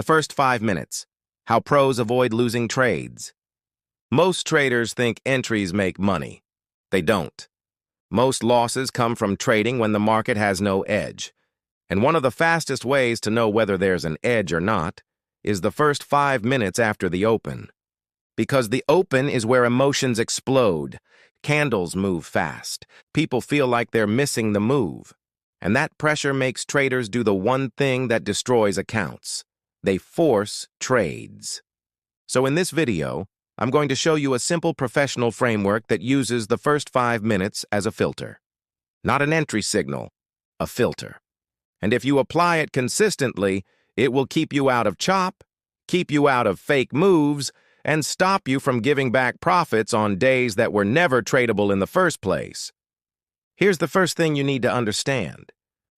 The first 5 minutes. How pros avoid losing trades. Most traders think entries make money. They don't. Most losses come from trading when the market has no edge. And one of the fastest ways to know whether there's an edge or not is the first 5 minutes after the open. Because the open is where emotions explode. Candles move fast. People feel like they're missing the move. And that pressure makes traders do the one thing that destroys accounts. They force trades. So in this video, I'm going to show you a simple professional framework that uses the first 5 minutes as a filter. Not an entry signal, a filter. And if you apply it consistently, it will keep you out of chop, keep you out of fake moves, and stop you from giving back profits on days that were never tradable in the first place. Here's the first thing you need to understand.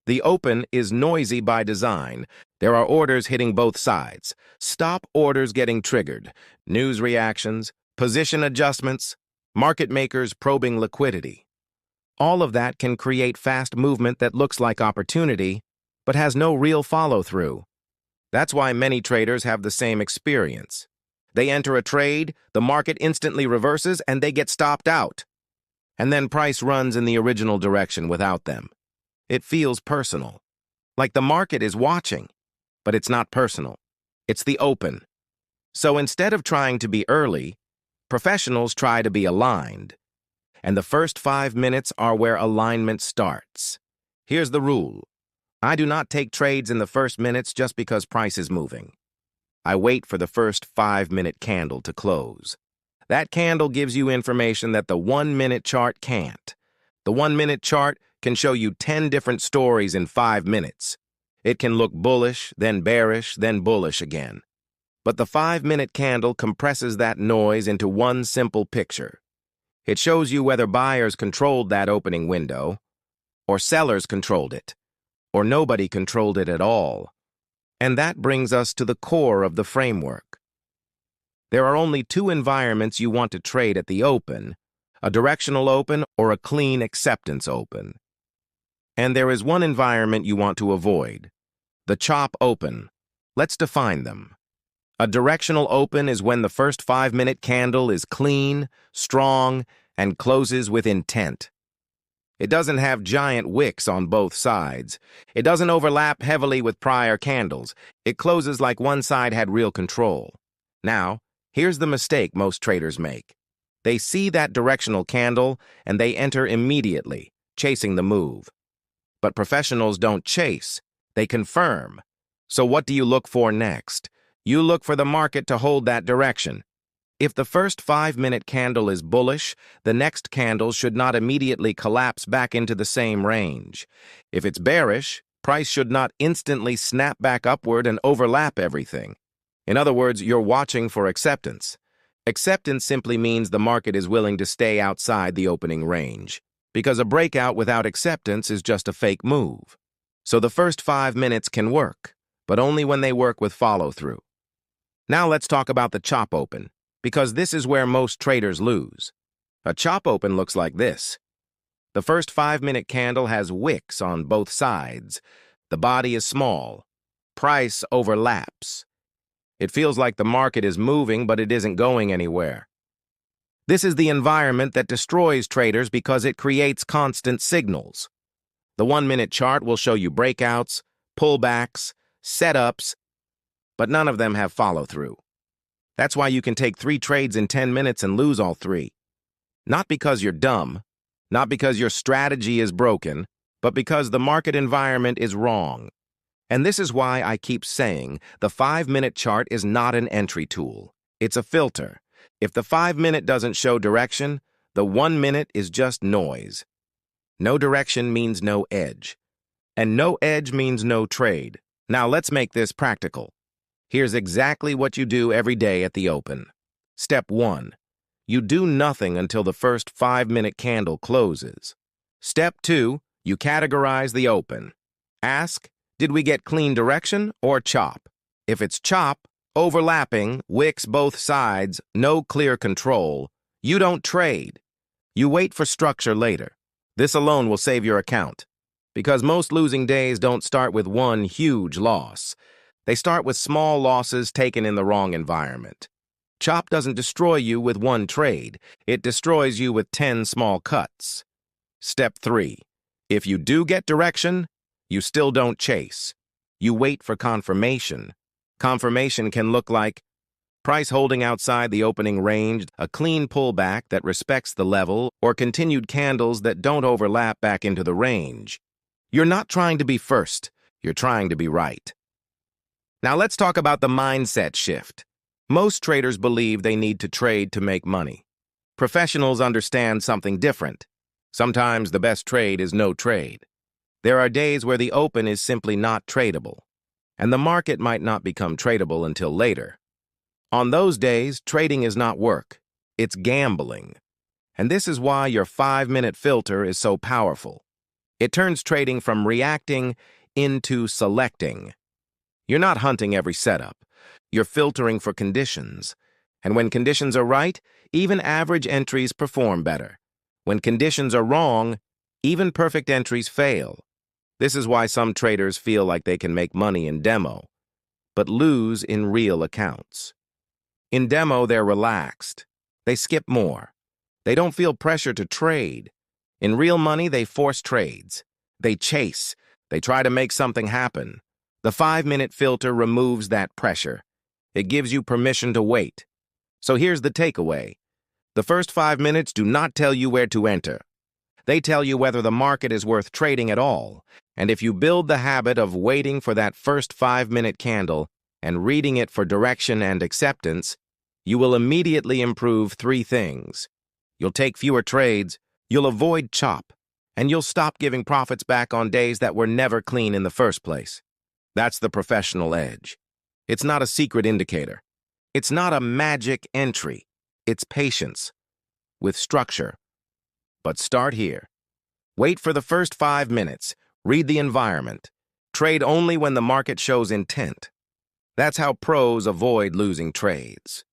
The open is noisy by design. There are orders hitting both sides, stop orders getting triggered, news reactions, position adjustments, market makers probing liquidity. All of that can create fast movement that looks like opportunity, but has no real follow-through. That's why many traders have the same experience. They enter a trade, the market instantly reverses, and they get stopped out. And then price runs in the original direction without them. It feels personal. Like the market is watching, but it's not personal. It's the open. So instead of trying to be early, professionals try to be aligned. And the first 5 minutes are where alignment starts. Here's the rule. I do not take trades in the first minutes just because price is moving. I wait for the first 5-minute candle to close. That candle gives you information that the 1-minute chart can't. The 1-minute chart can show you 10 different stories in 5 minutes. It can look bullish, then bearish, then bullish again. But the 5-minute candle compresses that noise into one simple picture. It shows you whether buyers controlled that opening window, or sellers controlled it, or nobody controlled it at all. And that brings us to the core of the framework. There are only 2 environments you want to trade at the open, a directional open or a clean acceptance open. And there is one environment you want to avoid, the chop open. Let's define them. A directional open is when the first 5-minute candle is clean, strong, and closes with intent. It doesn't have giant wicks on both sides. It doesn't overlap heavily with prior candles. It closes like one side had real control. Now, here's the mistake most traders make. They see that directional candle and they enter immediately, chasing the move. But professionals don't chase, they confirm. So what do you look for next? You look for the market to hold that direction. If the first 5-minute candle is bullish, the next candle should not immediately collapse back into the same range. If it's bearish, price should not instantly snap back upward and overlap everything. In other words, you're watching for acceptance. Acceptance simply means the market is willing to stay outside the opening range, because a breakout without acceptance is just a fake move. So the first 5 minutes can work, but only when they work with follow-through. Now let's talk about the chop open, because this is where most traders lose. A chop open looks like this. The first 5-minute candle has wicks on both sides. The body is small. Price overlaps. It feels like the market is moving, but it isn't going anywhere. This is the environment that destroys traders because it creates constant signals. The 1-minute chart will show you breakouts, pullbacks, setups, but none of them have follow-through. That's why you can take 3 trades in 10 minutes and lose all 3. Not because you're dumb, not because your strategy is broken, but because the market environment is wrong. And this is why I keep saying the 5-minute chart is not an entry tool. It's a filter. If the 5-minute doesn't show direction, the 1-minute is just noise. No direction means no edge. And no edge means no trade. Now let's make this practical. Here's exactly what you do every day at the open. Step 1. You do nothing until the first 5-minute candle closes. Step 2. You categorize the open. Ask, did we get clean direction or chop? If it's chop, overlapping, wicks both sides, no clear control, you don't trade. You wait for structure later. This alone will save your account. Because most losing days don't start with one huge loss. They start with small losses taken in the wrong environment. Chop doesn't destroy you with one trade. It destroys you with 10 small cuts. Step 3. If you do get direction, you still don't chase. You wait for confirmation. Confirmation can look like price holding outside the opening range, a clean pullback that respects the level, or continued candles that don't overlap back into the range. You're not trying to be first. You're trying to be right. Now let's talk about the mindset shift. Most traders believe they need to trade to make money. Professionals understand something different. Sometimes the best trade is no trade. There are days where the open is simply not tradable, and the market might not become tradable until later. On those days, trading is not work. It's gambling. And this is why your 5-minute filter is so powerful. It turns trading from reacting into selecting. You're not hunting every setup. You're filtering for conditions. And when conditions are right, even average entries perform better. When conditions are wrong, even perfect entries fail. This is why some traders feel like they can make money in demo, but lose in real accounts. In demo, they're relaxed. They skip more. They don't feel pressure to trade. In real money, they force trades. They chase. They try to make something happen. The 5-minute filter removes that pressure. It gives you permission to wait. So here's the takeaway. The first 5 minutes do not tell you where to enter. They tell you whether the market is worth trading at all. And if you build the habit of waiting for that first 5-minute candle and reading it for direction and acceptance, you will immediately improve 3 things. You'll take fewer trades, you'll avoid chop, and you'll stop giving profits back on days that were never clean in the first place. That's the professional edge. It's not a secret indicator. It's not a magic entry. It's patience with structure. But start here. Wait for the first 5 minutes. Read the environment. Trade only when the market shows intent. That's how pros avoid losing trades.